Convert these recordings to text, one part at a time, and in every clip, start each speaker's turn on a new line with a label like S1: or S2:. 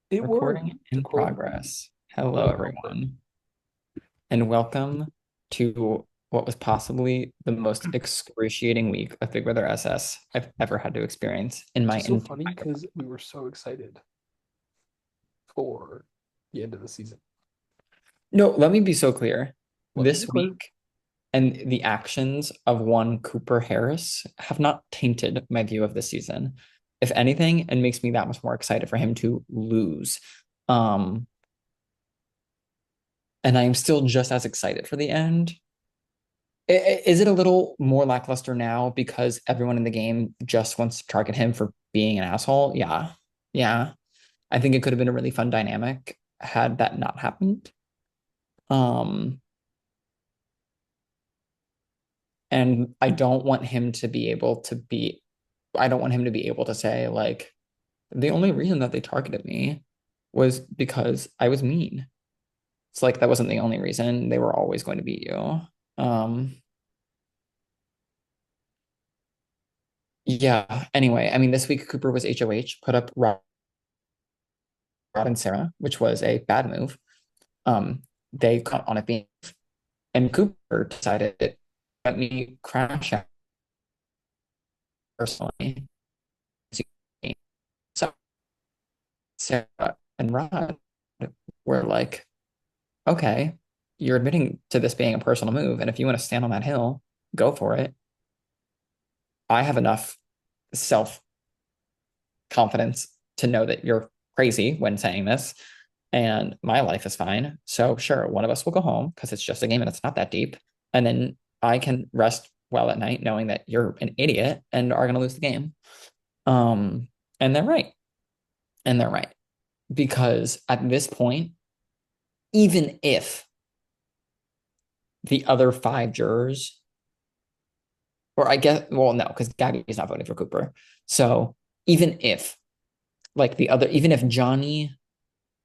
S1: It
S2: Recording
S1: worked.
S2: in progress. Hello,
S1: Whatever.
S2: everyone, and welcome to what was possibly the most excruciating week of Big Brother SS I've ever had to experience in
S1: Which
S2: my
S1: is so
S2: entire
S1: funny
S2: life.
S1: because we were so excited for the end of the season.
S2: No, let me be so clear.
S1: Let me be
S2: This
S1: clear.
S2: week and the actions of one Cooper Harris have not tainted my view of this season. If anything, it makes me that much more excited for him to lose. Um, and I am still just as excited for the end. Is it a little more lackluster now because everyone in the game just wants to target him for being an asshole? Yeah. Yeah. I think it could have been a really fun dynamic had that not happened. Um, and I don't want him to be able to say, like, the only reason that they targeted me was because I was mean. It's like that wasn't the only reason. They were always going to beat you. Um, yeah. Anyway, I mean, this week Cooper was HOH, put up Rod and Sarah, which was a bad move. They caught on it being, and Cooper decided, let me crash out personally. So Sarah and Rod were like, okay, you're admitting to this being a personal move, and if you want to stand on that hill, go for it. I have enough self confidence to know that you're crazy when saying this, and my life is fine. So, sure, one of us will go home because it's just a game and it's not that deep. And then I can rest well at night knowing that you're an idiot and are going to lose the game. Um, and they're right. And they're right. Because at this point, even if the other five jurors, or I guess, well, no, because Gabby is not voting for Cooper. So even if, even if Johnny,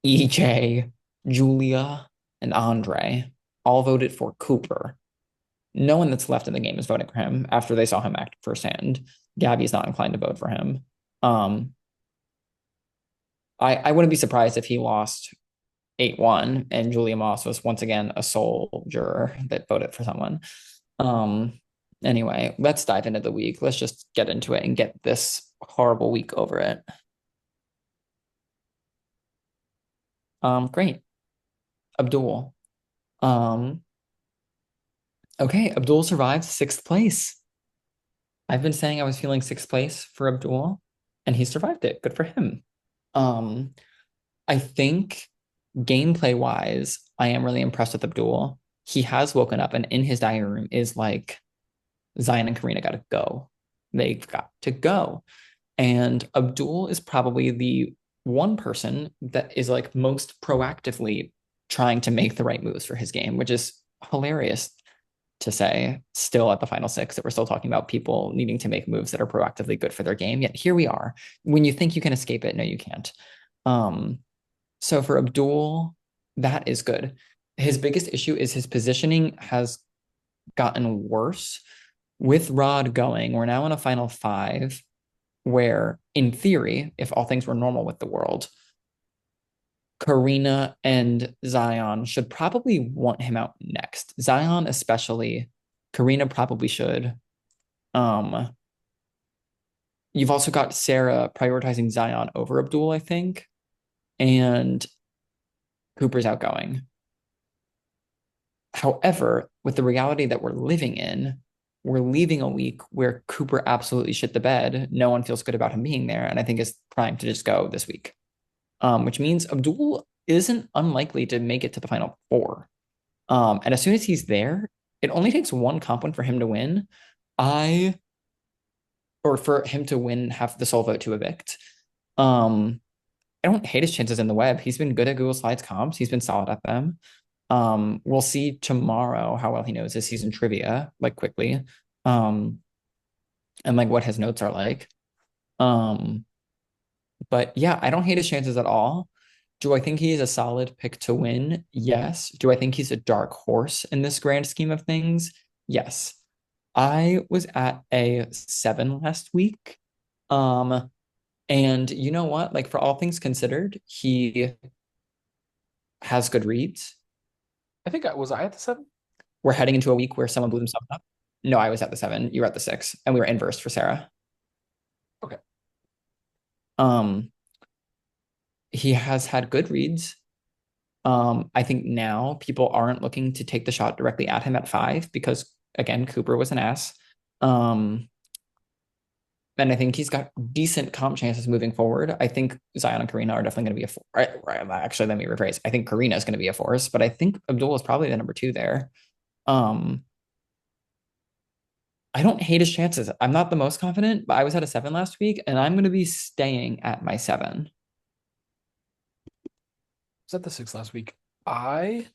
S2: EJ, Julia, and Andre all voted for Cooper, no one that's left in the game is voting for him after they saw him act firsthand. Gabby's not inclined to vote for him. Um, I wouldn't be surprised if he lost 8-1 and Julia Moss was once again a sole juror that voted for someone. Um, anyway, let's dive into the week. Let's just get into it and get this horrible week over it. Great. Abdul. Um, okay, Abdul survives sixth place. I've been saying I was feeling sixth place for Abdul, and he survived it. Good for him. Um, I think gameplay wise, I am really impressed with Abdul. He has woken up, and in his diary room is like Zion and Karina got to go. They've got to go. And Abdul is probably the one person that is like most proactively trying to make the right moves for his game, which is hilarious to say still at the final six that we're still talking about people needing to make moves that are proactively good for their game. Yet here we are. When you think you can escape it, no, you can't. Um, so for Abdul, that is good. His biggest issue is his positioning has gotten worse. With Rod going, we're now in a final five where, in theory, if all things were normal with the world, Karina and Zion should probably want him out next. Zion, especially. Karina probably should. Um, you've also got Sarah prioritizing Zion over Abdul, I think, and Cooper's outgoing. However, with the reality that we're living in, we're leaving a week where Cooper absolutely shit the bed. No one feels good about him being there, and I think is primed to just go this week. Which means Abdul isn't unlikely to make it to the final four. And as soon as he's there, it only takes one comp win for him to win. I or for him to win half the soul vote to evict. Um, I don't hate his chances in the web. He's been good at Google Slides comps. He's been solid at them. We'll see tomorrow how well he knows his season trivia, like quickly, um, and like what his notes are like. Um, but yeah, I don't hate his chances at all. Do I think he's a solid pick to win? Yes. Do I think he's a dark horse in this grand scheme of things? Yes. I was at a 7 last week. Um, And you know what? Like for all things considered, he has good reads.
S1: I think I at the 7?
S2: We're heading into a week where someone blew themselves up. No, I was at the 7. You were at the 6, and we were inversed for Sarah.
S1: Okay.
S2: Um, he has had good reads. I think now people aren't looking to take the shot directly at him at 5 because again, Cooper was an ass. Um, and I think he's got decent comp chances moving forward. I think Zion and Karina are definitely going to be a force. Right, actually, let me rephrase. I think Karina is going to be a force, but I think Abdul is probably the number 2 there. Um, I don't hate his chances. I'm not the most confident, but I was at a 7 last week, and I'm going to be staying at my 7.
S1: Was at the 6 last week. I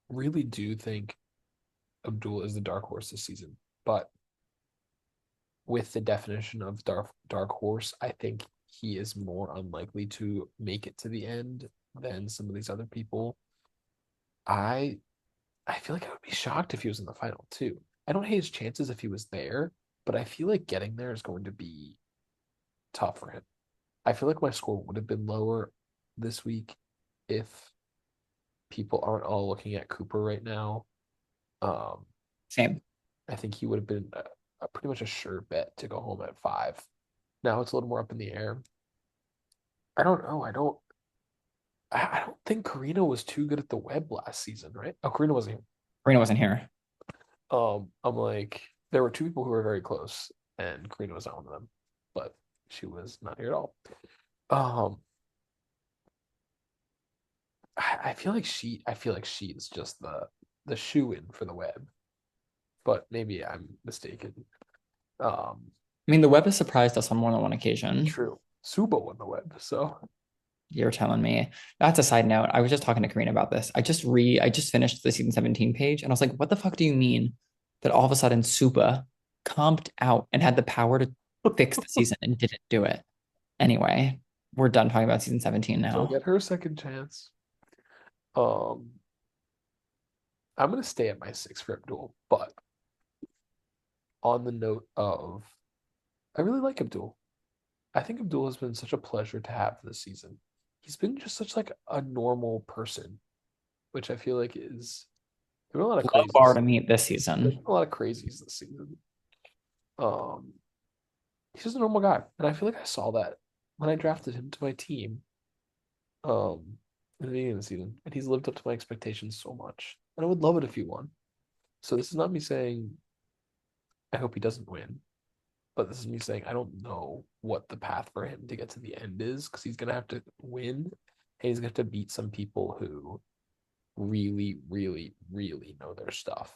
S1: really do think Abdul is the dark horse this season, but with the definition of dark horse, I think he is more unlikely to make it to the end than some of these other people. I I feel like I would be shocked if he was in the final too. I don't hate his chances if he was there, but I feel like getting there is going to be tough for him. I feel like my score would have been lower this week if people aren't all looking at Cooper right now. Um,
S2: Same.
S1: I think he would have been a pretty much a sure bet to go home at 5. Now it's a little more up in the air. I don't know. I don't think Karina was too good at the web last season, right? Oh, Karina wasn't here.
S2: Karina wasn't here.
S1: I'm like, there were two people who were very close, and Karina was not one of them, but she was not here at all. Um, I feel like she is just the shoe in for the web, but maybe I'm mistaken. Um,
S2: I mean, the web has surprised us on more than one occasion.
S1: True. Subo won the web, so
S2: You're telling me. That's a side note. I was just talking to Karina about this. I just finished the season 17 page and I was like, what the fuck do you mean that all of a sudden Supa comped out and had the power to fix the season and didn't do it? Anyway, we're done talking about season 17
S1: she'll
S2: now.
S1: get her second chance. Um, I'm gonna stay at my 6 for Abdul, but on the note of, I really like Abdul. I think Abdul has been such a pleasure to have this season. He's been just such like a normal person, which I feel like is there were a lot of
S2: Low bar
S1: crazies.
S2: to meet this
S1: There's
S2: season.
S1: been a lot of crazies this season. Um, he's just a normal guy, and I feel like I saw that when I drafted him to my team. In the beginning of the season, and he's lived up to my expectations so much. And I would love it if he won. So this is not me saying I hope he doesn't win, but this is me saying I don't know what the path for him to get to the end is because he's gonna have to win, and he's gonna have to beat some people who really, really, really know their stuff.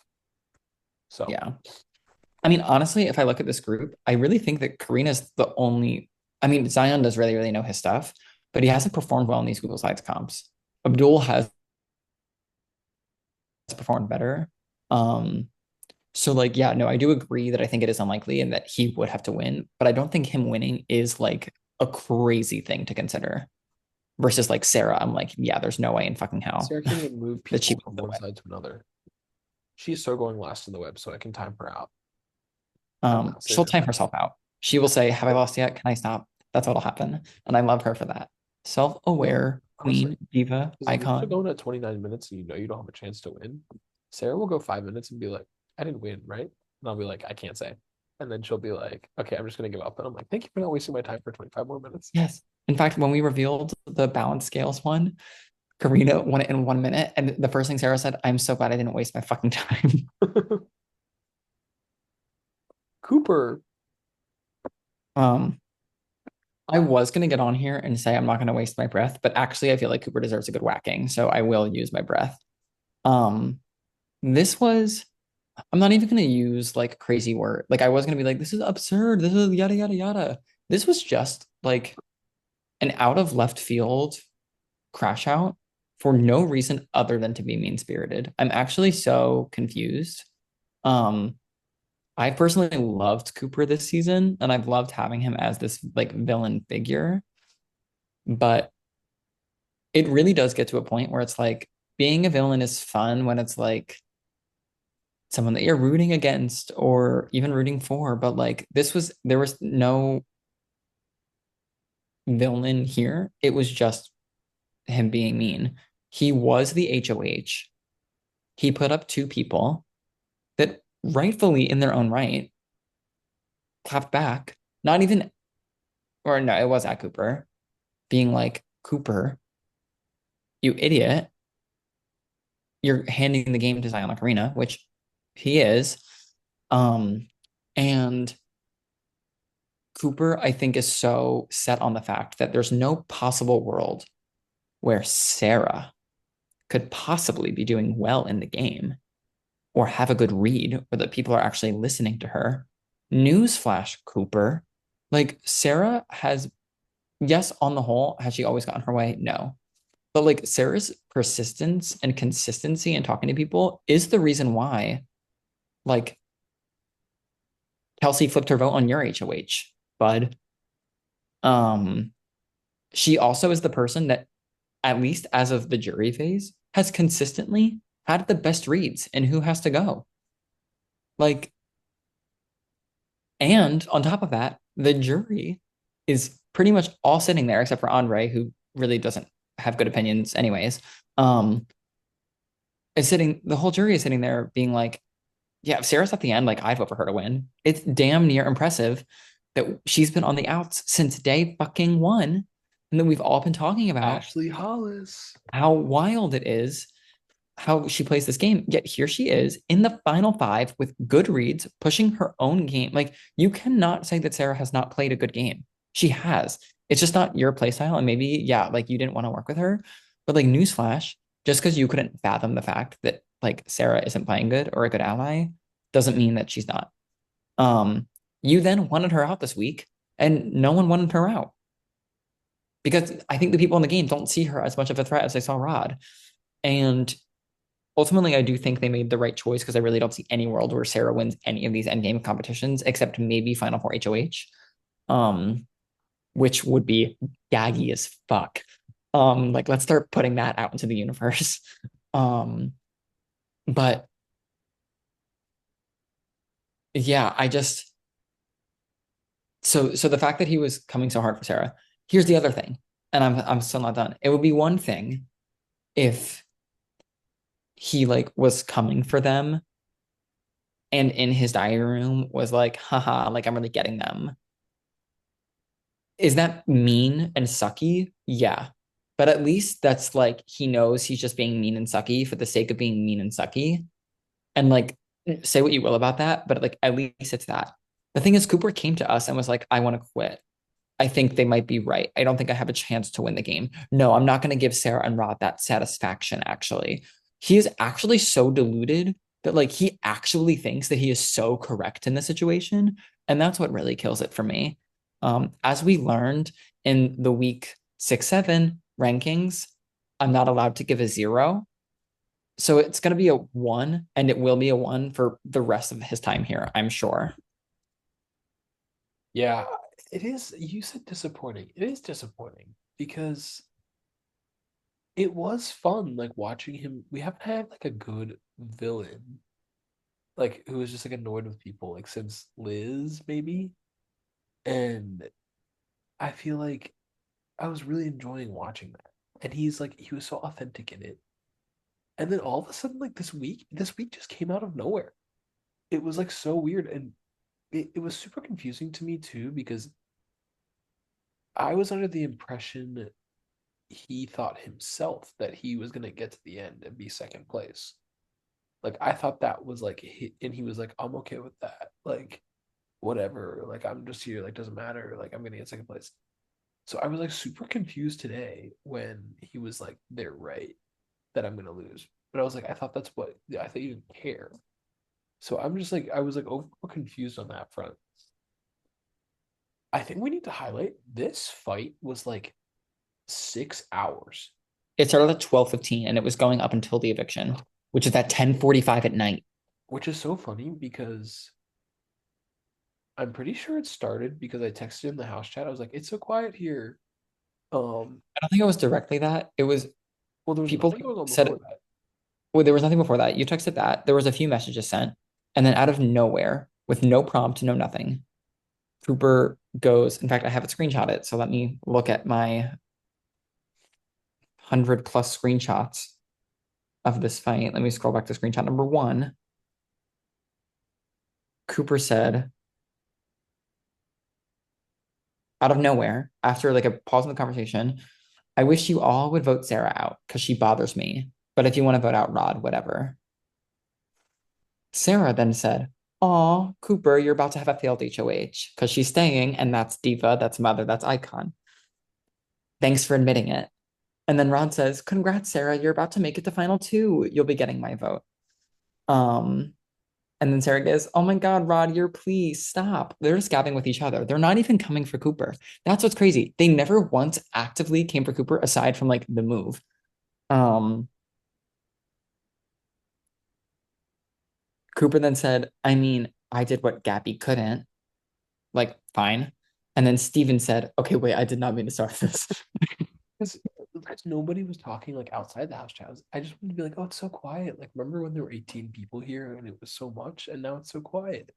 S1: So
S2: Yeah. I mean, honestly, if I look at this group, I really think that Karina's the only. I mean, Zion does really, really know his stuff, but he hasn't performed well in these Google Sites comps. Abdul has performed better. Um, so like, yeah, no, I do agree that I think it is unlikely and that he would have to win, but I don't think him winning is like a crazy thing to consider. Versus like Sarah, I'm like, yeah, there's no way in fucking hell
S1: Sarah can't even move
S2: that she
S1: people
S2: would
S1: from
S2: still
S1: one
S2: win.
S1: side to another. She's so going last in the web, so I can time her out. I'm not saying
S2: She'll
S1: that.
S2: time herself out. She will say, "Have I lost yet? Can I stop?" That's what'll happen, and I love her for that.
S1: No,
S2: Self-aware
S1: honestly,
S2: queen, diva,
S1: because if you're still
S2: icon.
S1: going at 29 minutes and you know you don't have a chance to win, Sarah will go 5 minutes and be like, I didn't win, right? And I'll be like, I can't say. And then she'll be like, okay, I'm just gonna give up. And I'm like, thank you for not wasting my time for 25 more minutes.
S2: Yes. In fact, when we revealed the balance scales one, Karina won it in 1 minute, and the first thing Sarah said, "I'm so glad I didn't waste my fucking time."
S1: Cooper,
S2: um, I was gonna get on here and say I'm not gonna waste my breath, but actually, I feel like Cooper deserves a good whacking, so I will use my breath. Um, this was I'm not even gonna use like crazy word. Like I was gonna be like, this is absurd. This is yada yada yada. This was just like an out of left field crash out for no reason other than to be mean spirited. I'm actually so confused. Um, I personally loved Cooper this season, and I've loved having him as this like villain figure. But it really does get to a point where it's like being a villain is fun when it's like someone that you're rooting against or even rooting for. But like this was, there was no villain here. It was just him being mean. He was the HOH. He put up two people that rightfully in their own right clapped back. Not even, or no, it was at Cooper being like, Cooper, you idiot. You're handing the game to Zion Arena, which he is. Um, and Cooper, I think, is so set on the fact that there's no possible world where Sarah could possibly be doing well in the game or have a good read or that people are actually listening to her. Newsflash, Cooper. Like, Sarah has, yes, on the whole, has she always gotten her way? No. But like Sarah's persistence and consistency in talking to people is the reason why, like, Kelsey flipped her vote on your HOH, bud. Um, she also is the person that, at least as of the jury phase, has consistently had the best reads and who has to go. Like, and on top of that, the jury is pretty much all sitting there except for Andre, who really doesn't have good opinions, anyways. Um, is sitting, the whole jury is sitting there being like, yeah, if Sarah's at the end, like I'd vote for her to win. It's damn near impressive that she's been on the outs since day fucking one. And then we've all been talking about
S1: Ashley Hollis.
S2: how wild it is how she plays this game. Yet here she is in the final five with good reads, pushing her own game. Like, you cannot say that Sarah has not played a good game. She has. It's just not your play style. And maybe, yeah, like you didn't want to work with her. But like, newsflash, just because you couldn't fathom the fact that like Sarah isn't playing good or a good ally doesn't mean that she's not. Um, you then wanted her out this week, and no one wanted her out because I think the people in the game don't see her as much of a threat as they saw Rod. And ultimately, I do think they made the right choice because I really don't see any world where Sarah wins any of these endgame competitions except maybe Final Four HOH, um, which would be gaggy as fuck. Like, let's start putting that out into the universe. Um, but yeah, I just, so the fact that he was coming so hard for Sarah. Here's the other thing, and I'm still not done. It would be one thing if he like was coming for them and in his diary room was like, haha, like I'm really getting them. Is that mean and sucky? Yeah. But at least that's like he knows he's just being mean and sucky for the sake of being mean and sucky. And like, say what you will about that, but like at least it's that. The thing is, Cooper came to us and was like, I want to quit. I think they might be right. I don't think I have a chance to win the game. No, I'm not going to give Sarah and Rod that satisfaction, actually. He is actually so deluded that, like, he actually thinks that he is so correct in the situation. And that's what really kills it for me. As we learned in the week 6, 7 rankings, I'm not allowed to give a 0. So it's going to be a 1, and it will be a 1 for the rest of his time here, I'm sure.
S1: Yeah, it is. You said disappointing. It is disappointing because it was fun, like watching him. We haven't had like a good villain, like who was just like annoyed with people, like since Liz, maybe. And I feel like I was really enjoying watching that. And he's like, he was so authentic in it. And then all of a sudden, like this week just came out of nowhere. It was like so weird. And it was super confusing to me too, because I was under the impression he thought himself that he was going to get to the end and be second place. Like, I thought that was like, and he was like, I'm okay with that. Like, whatever. Like, I'm just here. Like, doesn't matter. Like, I'm going to get second place. So I was like super confused today when he was like, they're right that I'm going to lose. But I was like, I thought that's what, I thought you didn't care. So I'm just like, I was like over confused on that front. I think we need to highlight this fight was like 6 hours,
S2: It started at 12:15 and it was going up until the eviction, which is at 10:45 at night.
S1: which is so funny because I'm pretty sure it started because I texted in the house chat. I was like, it's so quiet here. Um,
S2: I don't think it was directly that. It was
S1: well, there was
S2: people
S1: nothing going on before
S2: said,
S1: that.
S2: well, there was nothing before that. You texted that. There was a few messages sent. And then out of nowhere, with no prompt, no nothing, Cooper goes, in fact, I have it screenshotted. So let me look at my 100 plus screenshots of this fight. Let me scroll back to screenshot number one. Cooper said, out of nowhere, after like a pause in the conversation, I wish you all would vote Sarah out because she bothers me. But if you want to vote out Rod, whatever. Sarah then said, Aw, Cooper, you're about to have a failed HOH because she's staying, and that's Diva, that's Mother, that's Icon. Thanks for admitting it. And then Rod says, Congrats, Sarah, you're about to make it to final two. You'll be getting my vote. Um, and then Sarah goes, Oh my God, Rod, you're please stop. They're just gabbing with each other. They're not even coming for Cooper. That's what's crazy. They never once actively came for Cooper aside from like the move. Um, Cooper then said, I mean, I did what Gabby couldn't. Like, fine. And then Steven said, Okay, wait, I did not mean to start this.
S1: Because nobody was talking like outside the house chat. I just wanted to be like, oh, it's so quiet. Like, remember when there were 18 people here and it was so much, and now it's so quiet.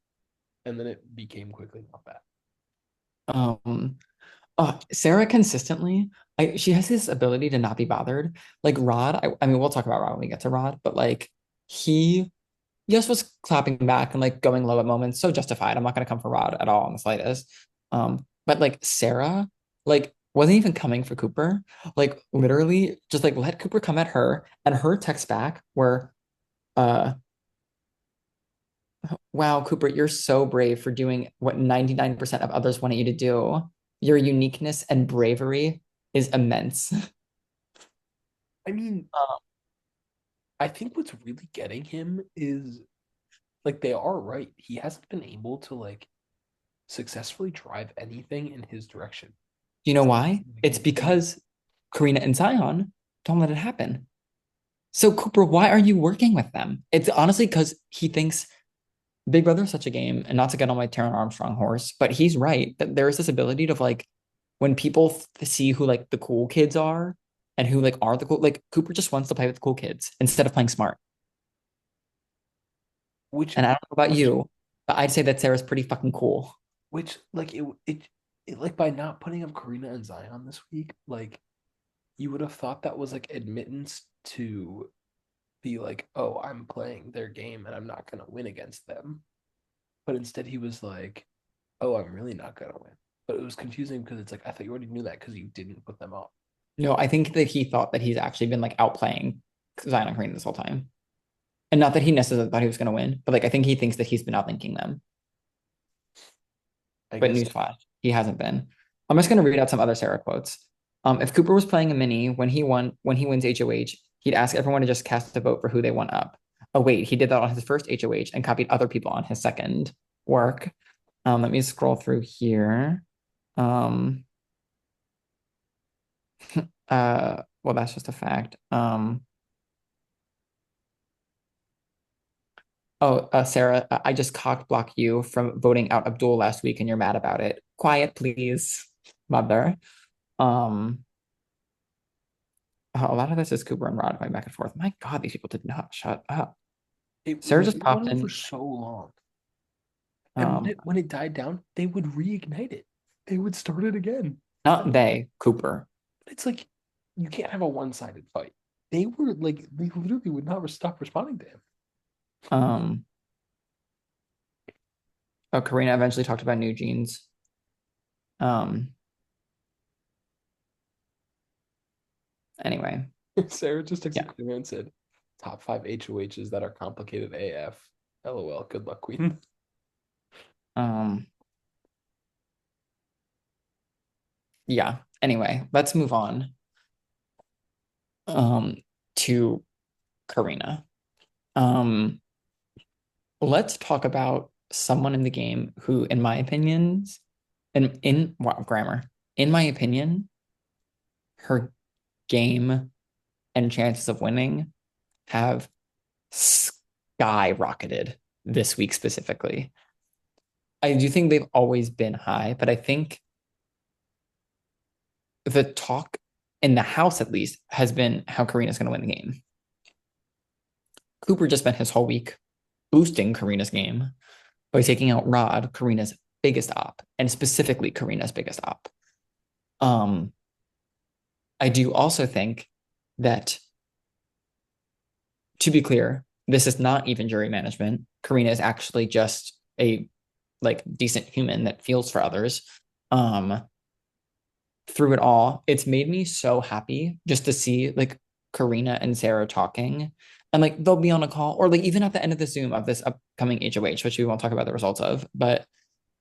S1: And then it became quickly not that.
S2: um, Sarah consistently, she has this ability to not be bothered. Like Rod, I mean, we'll talk about Rod when we get to Rod, but like he yes was clapping back and like going low at moments, so justified. I'm not gonna come for Rod at all in the slightest. But like Sarah, like wasn't even coming for Cooper. Like literally just like let Cooper come at her and her text back where uh wow, Cooper, you're so brave for doing what 99% of others wanted you to do. Your uniqueness and bravery is immense.
S1: I mean, I think what's really getting him is like they are right. He hasn't been able to like successfully drive anything in his direction
S2: You know why?
S1: in the
S2: It's
S1: game. And
S2: because Karina and Zion don't let it happen. So, Cooper, why are you working with them? It's honestly because he thinks Big Brother is such a game, and not to get on my Taron Armstrong horse, but he's right that there is this ability to like when people see who like the cool kids are and who like are the cool, like Cooper just wants to play with the cool kids instead of playing smart.
S1: which
S2: And I don't know about
S1: which
S2: you, but I'd say that Sarah's pretty fucking cool.
S1: which like it like by not putting up Karina and Zion this week, like you would have thought that was like admittance to be like, oh, I'm playing their game and I'm not gonna win against them. But instead he was like, oh, I'm really not gonna win. But it was confusing because it's like I thought you already knew that because you didn't put them up.
S2: No, I think that he thought that he's actually been like outplaying Zion and Karina this whole time. And not that he necessarily thought he was going to win, but like I think he thinks that he's been outthinking them.
S1: I
S2: But
S1: guess
S2: newsflash, he hasn't been. I'm just going to read out some other Sarah quotes. If Cooper was playing a mini when he wins HOH, he'd ask everyone to just cast a vote for who they want up. Oh wait, he did that on his first HOH and copied other people on his second work. Let me scroll through here. Um, well, that's just a fact. Sarah, I just cock block you from voting out Abdul last week and you're mad about it. Quiet, please, mother. Um, a lot of this is Cooper and Rod going back and forth. My God, these people did not shut up.
S1: it
S2: Sarah
S1: was
S2: just
S1: going
S2: popped
S1: on for
S2: in.
S1: so long. And
S2: Um,
S1: when it died down, they would reignite it. They would start it again.
S2: not they, Cooper.
S1: It's like you can't have a one-sided fight. They were like they literally would not stop responding to him.
S2: Um, Karina eventually talked about new jeans. Um, anyway,
S1: Sarah just texted
S2: yeah.
S1: Karina and said, "Top five HOHs that are complicated AF. LOL. Good luck, Queen."
S2: Um, yeah. Anyway, let's move on. Um, to Karina. Um, let's talk about someone in the game who, in my opinions, in wow, grammar, in my opinion, her game and chances of winning have skyrocketed this week specifically. I do think they've always been high, but I think the talk in the house, at least, has been how Karina's going to win the game. Cooper just spent his whole week boosting Karina's game by taking out Rod, Karina's biggest op, and specifically Karina's biggest op. Um, I do also think that, to be clear, this is not even jury management. Karina is actually just a like decent human that feels for others. Um, through it all, it's made me so happy just to see like Karina and Sarah talking. And like they'll be on a call, or like even at the end of the Zoom of this upcoming HOH, which we won't talk about the results of,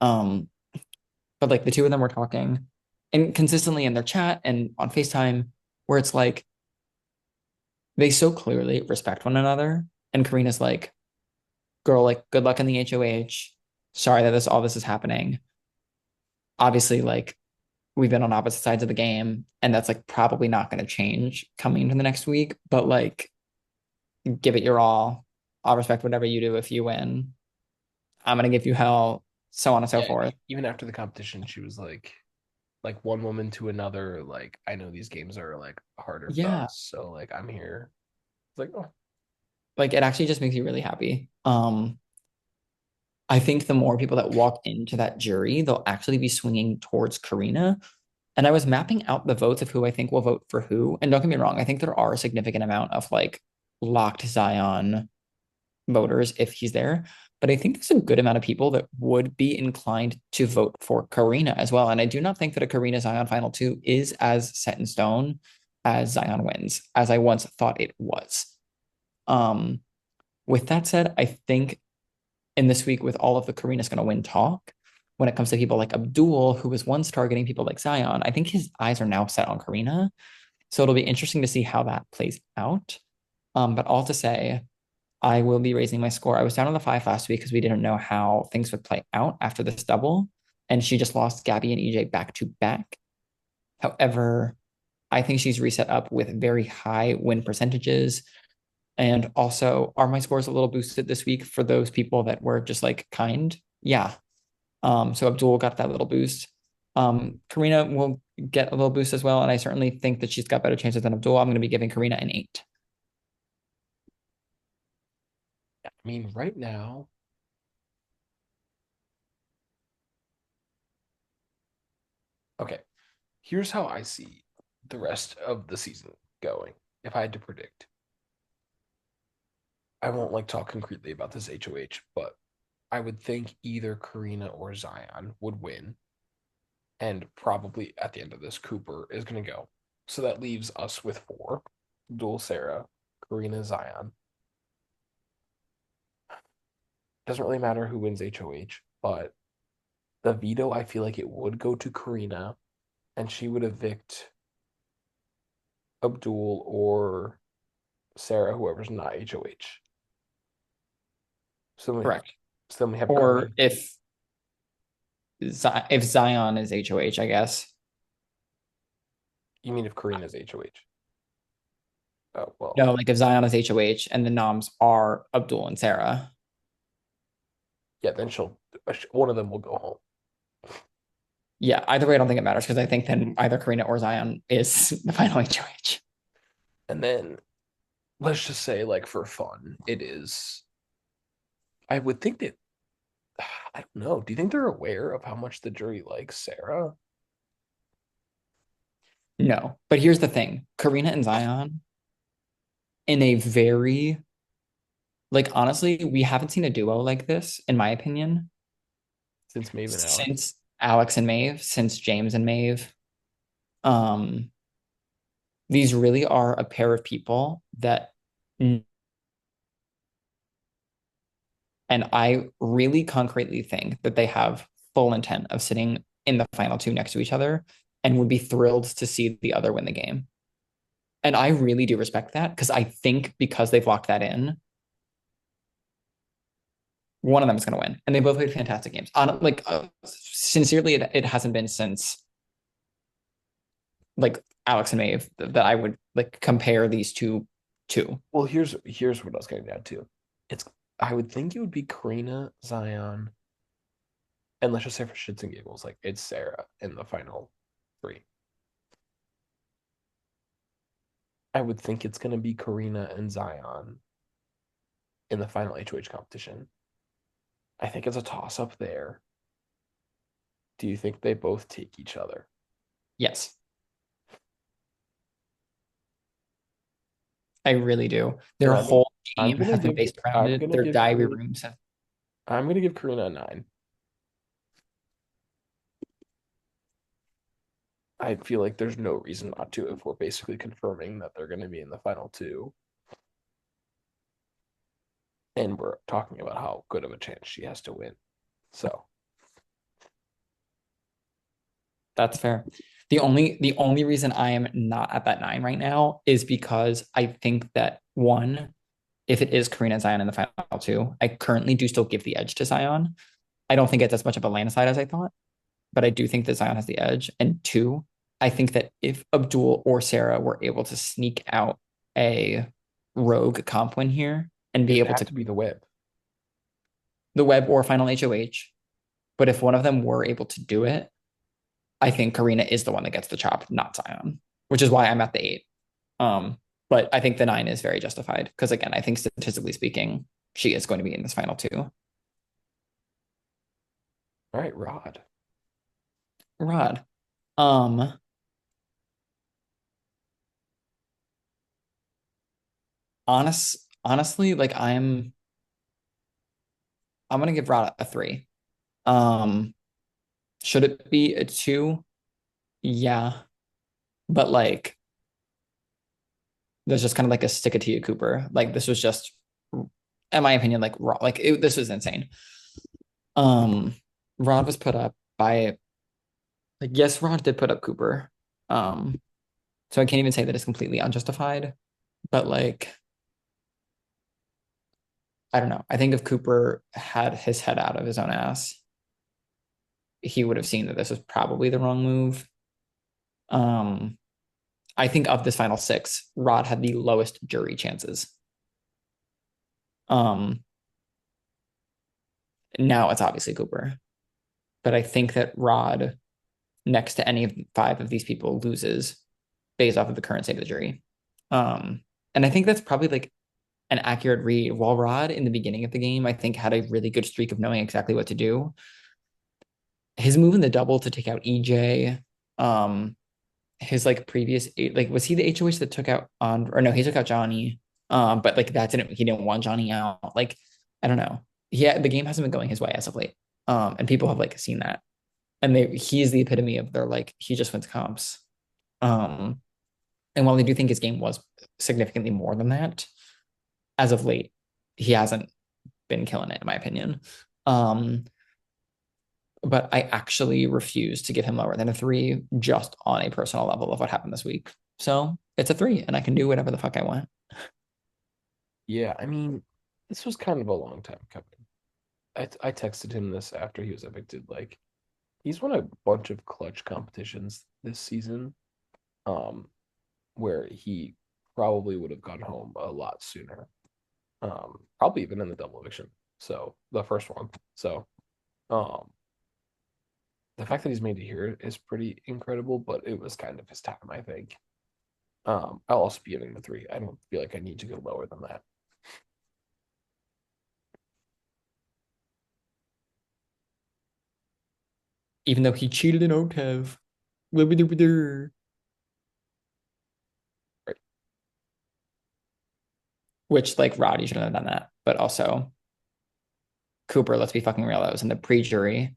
S2: um, but like the two of them were talking and consistently in their chat and on FaceTime, where it's like they so clearly respect one another. And Karina's like, girl, like good luck in the HOH. Sorry that this is happening. Obviously, like we've been on opposite sides of the game, and that's like probably not going to change coming into the next week. But like, give it your all. I'll respect whatever you do if you win. I'm gonna give you hell, so on and so
S1: Yeah,
S2: forth.
S1: even after the competition, she was like one woman to another, like, I know these games are like harder
S2: Yeah,
S1: fought, so like I'm here. It's like, oh
S2: like it actually just makes you really happy. I think the more people that walk into that jury, they'll actually be swinging towards Karina. And I was mapping out the votes of who I think will vote for who. And don't get me wrong, I think there are a significant amount of like locked Zion voters if he's there. But I think there's a good amount of people that would be inclined to vote for Karina as well. And I do not think that a Karina Zion final two is as set in stone as Zion wins, as I once thought it was. Um, with that said, I think in this week, with all of the Karina's going to win talk, when it comes to people like Abdul, who was once targeting people like Zion, I think his eyes are now set on Karina. So it'll be interesting to see how that plays out. But all to say, I will be raising my score. I was down on the 5 last week because we didn't know how things would play out after this double. And she just lost Gabby and EJ back to back. However, I think she's reset up with very high win percentages. And also, are my scores a little boosted this week for those people that were just like kind? Yeah. So Abdul got that little boost. Karina will get a little boost as well. And I certainly think that she's got better chances than Abdul. I'm going to be giving Karina an 8.
S1: I mean, right now, okay, here's how I see the rest of the season going. If I had to predict, I won't like talk concretely about this HOH, but I would think either Karina or Zion would win. And probably at the end of this, Cooper is going to go. So that leaves us with four: Dual Sarah, Karina, Zion. Doesn't really matter who wins HOH, but the veto, I feel like it would go to Karina, and she would evict Abdul or Sarah, whoever's not HOH. So then we have,
S2: Correct.
S1: so then we have
S2: Or
S1: Karina.
S2: if Zion is HOH, I guess.
S1: You mean if Karina's HOH? Oh well,
S2: No, like if Zion is HOH and the noms are Abdul and Sarah.
S1: yeah. Then one of them will go home,
S2: Yeah, either way, I don't think it matters because I think then either Karina or Zion is the final HOH.
S1: and then let's just say, like for fun, it is. I would think that I don't know. Do you think they're aware of how much the jury likes Sarah?
S2: No, but here's the thing: Karina and Zion, in a very like honestly, we haven't seen a duo like this, in my opinion,
S1: Since Maeve and Alex.
S2: since Alex and Maeve, since James and Maeve. Um, these really are a pair of people that, and I really concretely think that they have full intent of sitting in the final two next to each other and would be thrilled to see the other win the game. And I really do respect that because I think because they've locked that in, one of them is going to win. And they both played fantastic games. Sincerely, it hasn't been since like Alex and Maeve that I would like compare these two to.
S1: Well, here's what I was getting down to. It's I would think it would be Karina, Zion, and let's just say for shits and giggles, like it's Sarah in the final three. I would think it's gonna be Karina and Zion in the final HOH competition. I think it's a toss up there. Do you think they both take each other?
S2: Yes, I really do.
S1: And
S2: Their whole
S1: I'm
S2: game
S1: gonna
S2: has been
S1: give
S2: based around it. Their diary rooms have.
S1: I'm gonna give Karina a 9. I feel like there's no reason not to if we're basically confirming that they're gonna be in the final two. And we're talking about how good of a chance she has to win. So
S2: That's fair. The only reason I am not at that 9 right now is because I think that one, if it is Karina and Zion in the final two, I currently do still give the edge to Zion. I don't think it's as much of a landslide as I thought, but I do think that Zion has the edge. And two, I think that if Abdul or Sarah were able to sneak out a rogue comp win here and
S1: it
S2: be
S1: would
S2: able
S1: have
S2: to
S1: to be the web.
S2: the web or final HOH, but if one of them were able to do it, I think Karina is the one that gets the chop, not Zion, which is why I'm at the 8. Um, but I think the 9 is very justified because again, I think statistically speaking, she is going to be in this final two.
S1: All right, Rod.
S2: Rod. Um, honestly, like I'm gonna give Rod a 3. Um, should it be a 2? Yeah, but like there's just kind of like a stick it to you, Cooper. Like this was just, in my opinion, like raw. This was insane. Um, Rod was put up by like yes, Rod did put up Cooper. Um, so I can't even say that it's completely unjustified, but like I don't know. I think if Cooper had his head out of his own ass, he would have seen that this was probably the wrong move. Um, I think of this final six, Rod had the lowest jury chances. Um, Now it's obviously Cooper, but I think that Rod, next to any of five of these people, loses based off of the current state of the jury. And I think that's probably like an accurate read. While Rod in the beginning of the game, I think had a really good streak of knowing exactly what to do. His move in the double to take out EJ, um, his like previous like was he the HOH that took out on or no, he took out Johnny. But like that didn't he didn't want Johnny out. Like, I don't know. Yeah, the game hasn't been going his way as of late. And people have like seen that. And he's the epitome of their like he just wins comps. Um, and while I do think his game was significantly more than that, as of late, he hasn't been killing it, in my opinion. Um, but I actually refuse to give him lower than a 3 just on a personal level of what happened this week. So it's a 3, and I can do whatever the fuck I want.
S1: Yeah, I mean, this was kind of a long time coming. I texted him this after he was evicted. Like, he's won a bunch of clutch competitions this season, um, where he probably would have gone home a lot sooner. Probably even in the double eviction. So the first one. So, um, the fact that he's made it here is pretty incredible, but it was kind of his time, I think. I'll also be giving him a 3. I don't feel like I need to go lower than that.
S2: Even though he cheated in OTEV.
S1: Right.
S2: Which, like, Roddy shouldn't have done that. But also, Cooper, let's be fucking real. That was in the pre jury.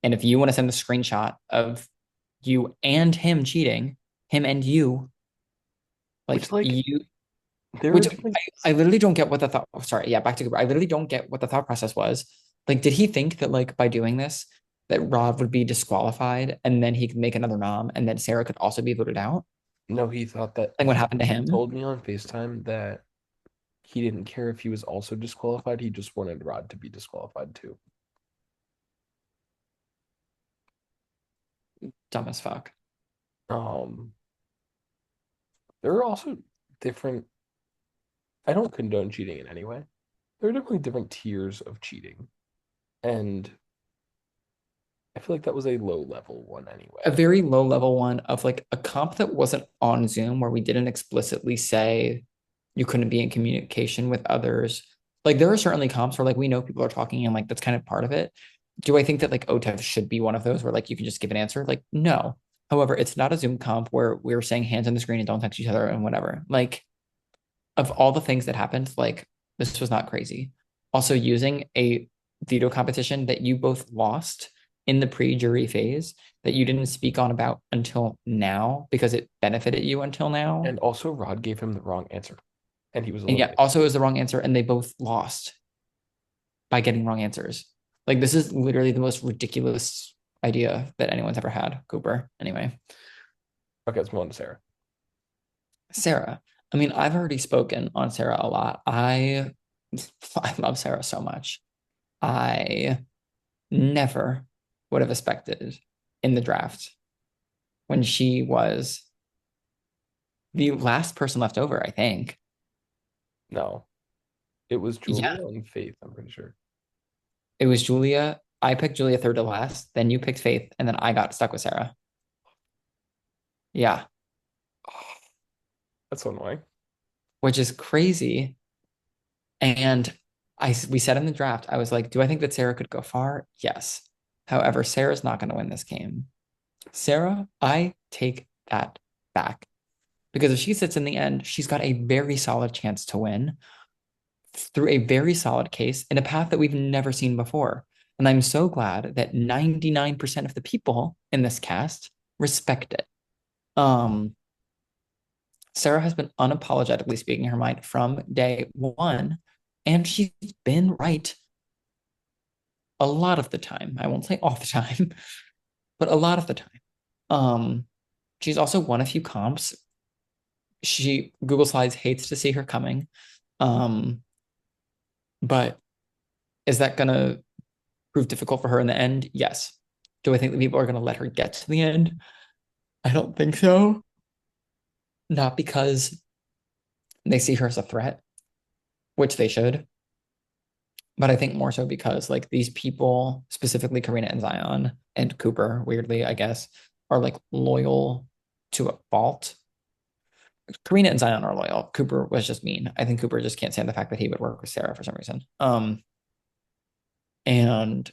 S2: And if you want to send the screenshot of you and him cheating, him and you,
S1: Which,
S2: like,
S1: like,
S2: you,
S1: there are
S2: which
S1: different.
S2: I literally don't get what the thought. Oh, sorry, yeah, back to Cooper. I literally don't get what the thought process was. Like, did he think that like by doing this, that Rod would be disqualified, and then he could make another nom, and then Sarah could also be voted out?
S1: No, he thought that
S2: Like, what happened to
S1: he
S2: him?
S1: told me on FaceTime that he didn't care if he was also disqualified. He just wanted Rod to be disqualified too.
S2: Dumb as fuck.
S1: Um, there are also different. I don't condone cheating in any way. There are definitely different tiers of cheating, and I feel like that was a low level one
S2: A
S1: anyway.
S2: very low level one of like a comp that wasn't on Zoom where we didn't explicitly say you couldn't be in communication with others. Like there are certainly comps where like we know people are talking and like that's kind of part of it. Do I think that like OTEV should be one of those where like you can just give an answer? Like, no. However, it's not a Zoom comp where we're saying hands on the screen and don't touch each other and whatever. Like, of all the things that happened, like this was not crazy. Also, using a veto competition that you both lost in the pre-jury phase that you didn't speak on about until now because it benefited you until now.
S1: And also, Rod gave him the wrong answer, and he was
S2: And yeah,
S1: eliminated.
S2: also it was the wrong answer, and they both lost by getting wrong answers. Like this is literally the most ridiculous idea that anyone's ever had, Cooper. Anyway,
S1: Okay, let's move on to Sarah.
S2: Sarah. I mean, I've already spoken on Sarah a lot. I love Sarah so much. I never would have expected in the draft when she was the last person left over, I think.
S1: No, it was
S2: Yeah,
S1: Julia and Faith, I'm pretty sure.
S2: it was Julia. I picked Julia third to last, then you picked Faith, and then I got stuck with Sarah. Yeah,
S1: That's so annoying.
S2: which is crazy. And we said in the draft, I was like, do I think that Sarah could go far? Yes. However, Sarah's not going to win this game. Sarah, I take that back because if she sits in the end, she's got a very solid chance to win through a very solid case in a path that we've never seen before. And I'm so glad that 99% of the people in this cast respect it. Um, Sarah has been unapologetically speaking her mind from day one, and she's been right a lot of the time. I won't say all the time, but a lot of the time. Um, she's also won a few comps. Google Slides hates to see her coming. Um, but is that gonna prove difficult for her in the end? Yes. Do I think that people are gonna let her get to the end? I don't think so. Not because they see her as a threat, which they should, but I think more so because like these people, specifically Karina and Zion and Cooper, weirdly, I guess, are like loyal to a fault. Karina and Zion are loyal. Cooper was just mean. I think Cooper just can't stand the fact that he would work with Sarah for some reason. And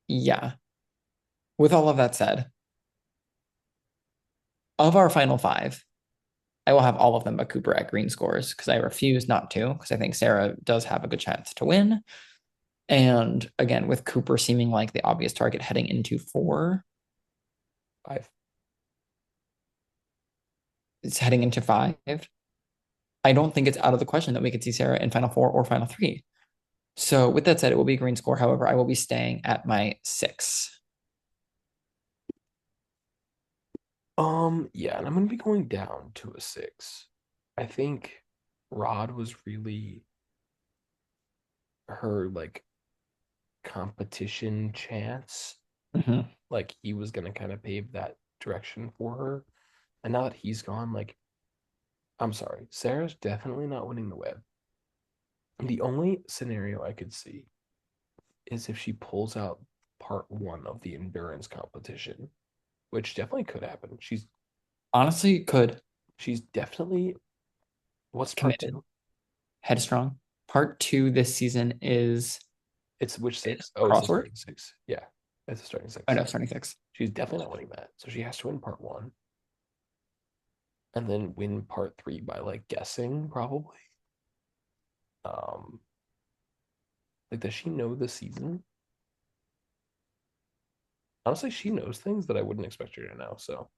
S2: yeah, with all of that said, of our final five, I will have all of them but Cooper at green scores because I refuse not to because I think Sarah does have a good chance to win. And again, with Cooper seeming like the obvious target heading into four,
S1: Five.
S2: it's heading into five. I don't think it's out of the question that we could see Sarah in final four or final three. So with that said, it will be a green score. However, I will be staying at my six.
S1: Yeah, and I'm gonna be going down to a six. I think Rod was really her like competition chance.
S2: Mhm.
S1: Like he was gonna kind of pave that direction for her. And now that he's gone, like I'm sorry, Sarah's definitely not winning the web. The only scenario I could see is if she pulls out part one of the endurance competition, which definitely could happen.
S2: Honestly, could
S1: She's definitely what's part
S2: committed,
S1: two?
S2: headstrong. Part two this season
S1: It's which
S2: is
S1: six? Oh, it's the
S2: crossword.
S1: starting six. Yeah, it's the starting
S2: Oh
S1: six.
S2: no, starting six.
S1: She's definitely not winning that. So she has to win part one and then win part three by like guessing, probably. Um, like does she know the season? Honestly, she knows things that I wouldn't expect her to know. So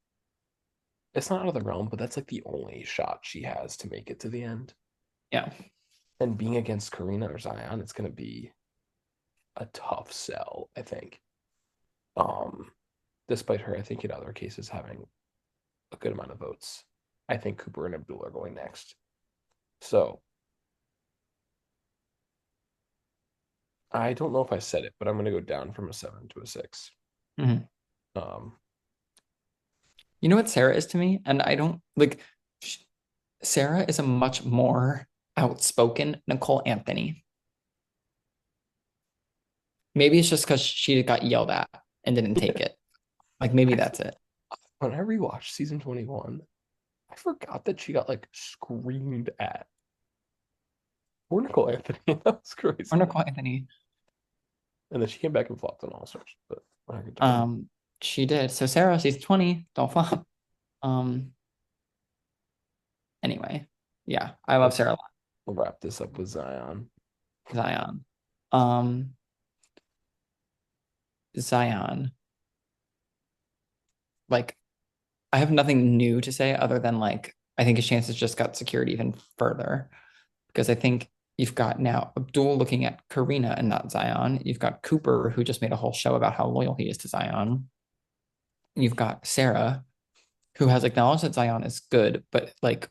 S1: it's not out of the realm, but that's like the only shot she has to make it to the end.
S2: Yeah.
S1: And being against Karina or Zion, it's gonna be a tough sell, I think. Um, Despite her, I think in other cases having a good amount of votes. I think Cooper and Abdul are going next. So I don't know if I said it, but I'm gonna go down from a seven to a six.
S2: Mhm.
S1: Um,
S2: You know what Sarah is to me? And I don't like Sarah is a much more outspoken Nicole Anthony. Maybe it's just because she got yelled at and didn't take it. Like maybe
S1: I
S2: that's it.
S1: when I rewatched season 21, I forgot that she got like screamed at. Poor Nicole Anthony. That was
S2: Or
S1: crazy.
S2: Nicole Anthony.
S1: And then she came back and flopped on All Stars. But I could tell her.
S2: Um, she did. So Sarah, she's 20. Don't flop. Um, anyway, yeah, I love
S1: Let's
S2: Sarah a lot.
S1: wrap this up with Zion.
S2: Zion. Um, Zion. Like, I have nothing new to say other than like I think his chances just got secured even further because I think you've got now Abdul looking at Karina and not Zion. You've got Cooper who just made a whole show about how loyal he is to Zion. You've got Sarah who has acknowledged that Zion is good, but like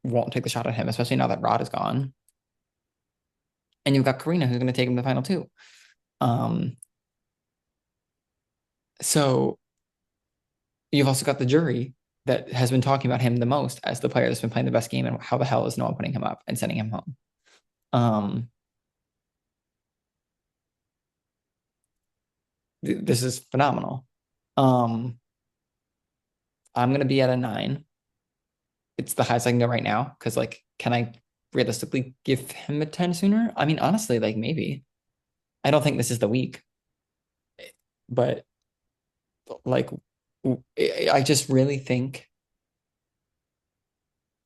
S2: won't take the shot at him, especially now that Rod is gone. And you've got Karina who's going to take him to the final two. Um, so you've also got the jury that has been talking about him the most as the player that's been playing the best game, and how the hell is no one putting him up and sending him home? Um, this is phenomenal. Um, I'm gonna be at a 9. It's the highest I can go right now because like, can I realistically give him a 10 sooner? I mean, honestly, like maybe. I don't think this is the week, but like, I just really think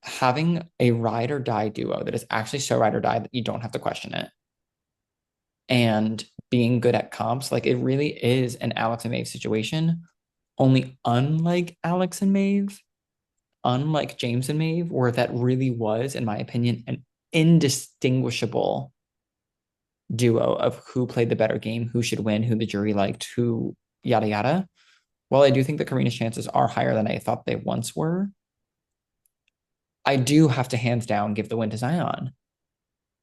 S2: having a ride or die duo that is actually so ride or die that you don't have to question it, and being good at comps, like it really is an Alex and Maeve situation. Only unlike Alex and Maeve, unlike James and Maeve, where that really was, in my opinion, an indistinguishable duo of who played the better game, who should win, who the jury liked, who yada yada. While I do think that Karina's chances are higher than I thought they once were, I do have to hands down give the win to Zion.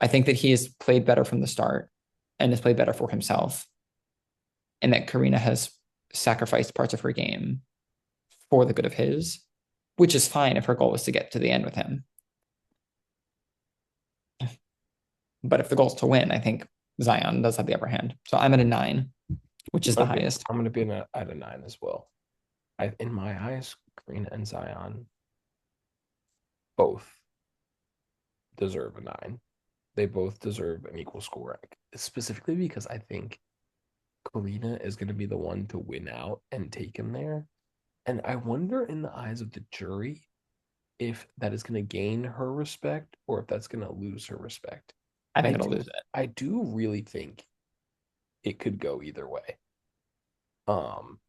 S2: I think that he has played better from the start and has played better for himself, and that Karina has sacrificed parts of her game for the good of his, which is fine if her goal was to get to the end with him. But if the goal is to win, I think Zion does have the upper hand. So I'm at a 9, which is the highest.
S1: I'm gonna be at a 9 as well. In my eyes, Karina and Zion both deserve a 9. They both deserve an equal score rank, specifically because I think Karina is going to be the one to win out and take him there. And I wonder, in the eyes of the jury, if that is going to gain her respect or if that's going to lose her respect.
S2: I
S1: I
S2: think it'll
S1: do,
S2: lose it.
S1: I do really think it could go either way. Um,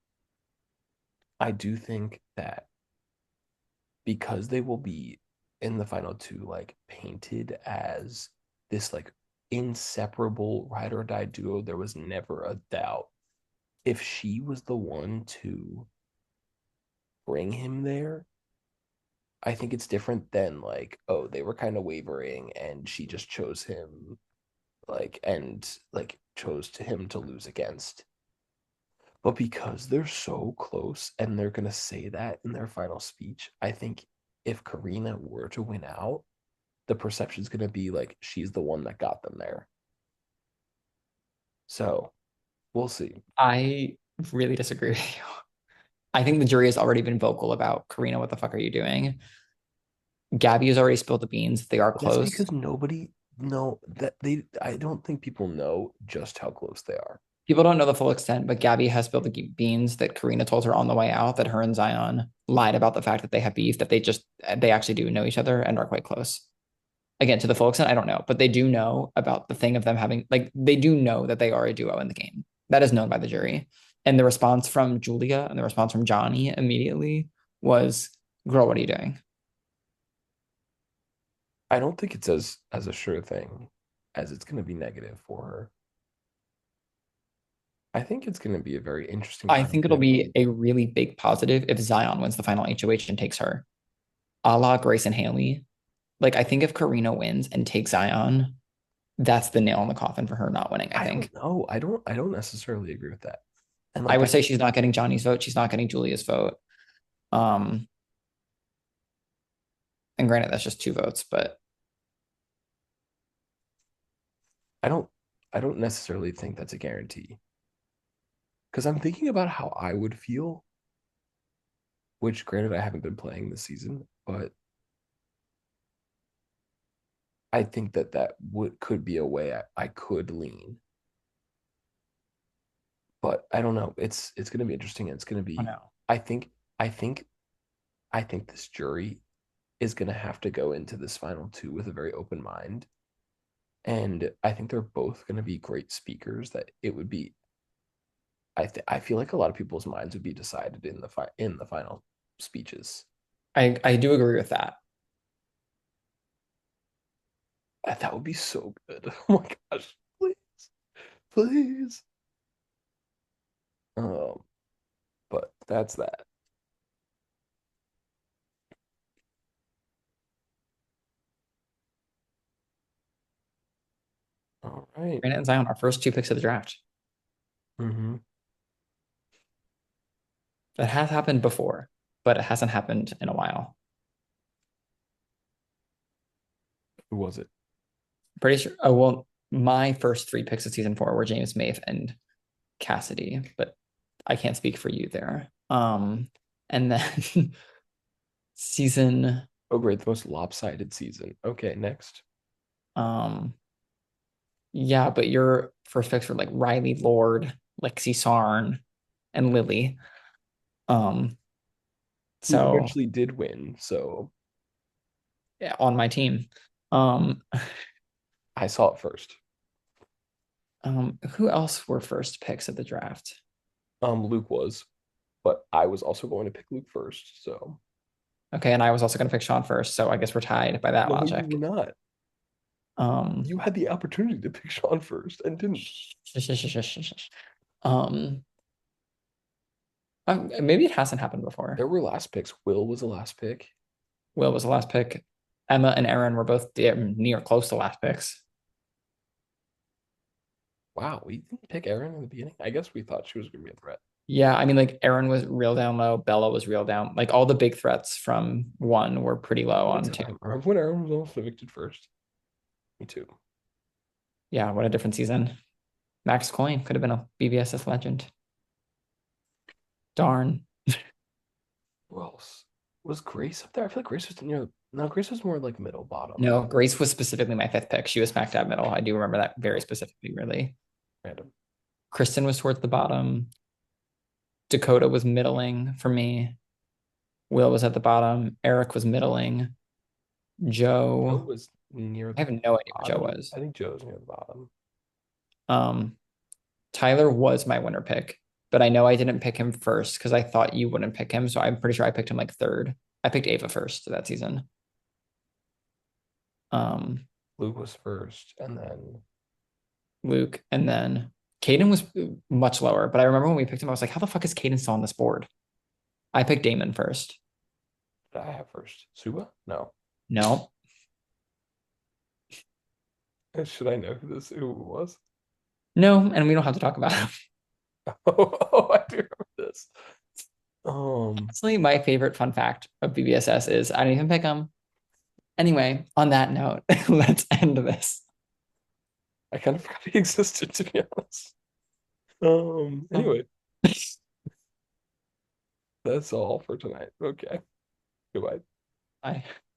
S1: I do think that because they will be in the final two, like painted as this like inseparable ride or die duo, there was never a doubt. If she was the one to bring him there, I think it's different than like, oh, they were kind of wavering and she just chose him, like, and like chose to him to lose against. But because they're so close and they're gonna say that in their final speech, I think if Karina were to win out, the perception is gonna be like she's the one that got them there. So we'll see.
S2: I really disagree with you. I think the jury has already been vocal about Karina, what the fuck are you doing? Gabby has already spilled the beans. They are
S1: But that's
S2: close.
S1: because nobody know that they I don't think people know just how close they are.
S2: People don't know the full extent, but Gabby has spilled the beans that Karina told her on the way out that her and Zion lied about the fact that they have beef, that they actually do know each other and are quite close. Again, to the full extent, I don't know, but they do know about the thing of them having, like, they do know that they are a duo in the game. That is known by the jury. And the response from Julia and the response from Johnny immediately was, girl, what are you doing?
S1: I don't think it's as a sure thing as it's gonna be negative for her. I think it's gonna be a very interesting
S2: I
S1: time
S2: think it'll
S1: to
S2: be a really big positive if Zion wins the final HOH and takes her, a la Grace and Haley. Like, I think if Karina wins and takes Zion, that's the nail in the coffin for her not winning, I
S1: I
S2: think.
S1: don't know. I don't necessarily agree with that. And
S2: I
S1: like
S2: would say she's not getting Johnny's vote. She's not getting Julia's vote. Um, and granted, that's just 2 votes, but
S1: don't I don't necessarily think that's a guarantee. Because I'm thinking about how I would feel, which granted I haven't been playing this season, but I think that that would could be a way I could lean, but I don't know. It's going to be interesting. It's going to
S2: Oh
S1: be.
S2: no.
S1: I think. I think. I think this jury is going to have to go into this final two with a very open mind, and I think they're both going to be great speakers. That it would be. I feel like a lot of people's minds would be decided in the final speeches.
S2: I do agree with that.
S1: That would be so good. Oh my gosh, please, please. Um, but that's that. All right.
S2: Brandon and Zion, our first two picks of the draft.
S1: Mm-hmm.
S2: That has happened before, but it hasn't happened in a while.
S1: Who was it?
S2: Pretty sure. Oh well, my first three picks of season four were James Maith and Cassidy, but I can't speak for you there. And then season
S1: Oh, great, the most lopsided season. Okay, next.
S2: um yeah, but your first picks were like Riley Lord, Lexi Sarn, and Lily. Um,
S1: Who
S2: so
S1: eventually did win. So
S2: yeah, on my team. Um,
S1: I saw it first.
S2: who else were first picks of the draft?
S1: Luke was, but I was also going to pick Luke first. So
S2: Okay, and I was also going to pick Sean first, so I guess we're tied by that
S1: no, you were
S2: logic.
S1: not.
S2: Um,
S1: You had the opportunity to pick Sean first and didn't.
S2: um, maybe it hasn't happened before.
S1: There were last picks. Will was the last pick.
S2: Will was the last pick. Emma and Aaron were both near close to last picks.
S1: Wow, we didn't pick Aaron in the beginning. I guess we thought she was going to be a threat.
S2: Yeah, I mean, like Aaron was real down low, Bella was real down. Like all the big threats from one were pretty low
S1: What a
S2: on two.
S1: time. Remember when Aaron was almost evicted first? Me too.
S2: Yeah, what a different season. Max Coin could have been a BBSS legend. Darn.
S1: Who else? Was Grace up there? I feel like Grace was near. No, Grace was more like middle bottom.
S2: No, Grace was specifically my fifth pick. She was smack dab middle. I do remember that very
S1: Oh,
S2: specifically, really.
S1: random.
S2: Kristen was towards the bottom. Dakota was middling for me. Will was at the bottom. Eric was middling.
S1: Joe
S2: Joe,
S1: was near
S2: I
S1: the
S2: have no idea what Joe
S1: bottom.
S2: was.
S1: I think Joe's near the bottom.
S2: Um, Tyler was my winner pick, but I know I didn't pick him first because I thought you wouldn't pick him. So I'm pretty sure I picked him like third. I picked Ava first that season. Um,
S1: Luke was first, and then
S2: Luke, and then Caden was much lower. But I remember when we picked him, I was like, how the fuck is Caden still on this board? I picked Damon first.
S1: did I have first? Suba? No.
S2: No,
S1: Should I know who it was?
S2: no, and we don't have to talk about him.
S1: Oh, I do remember this.
S2: Honestly, my favorite fun fact of BBSS is I didn't even pick him. Anyway, on that note, let's end this.
S1: I kind of forgot he existed, to be honest.
S2: Um,
S1: Anyway, that's all for tonight. Okay, goodbye.
S2: I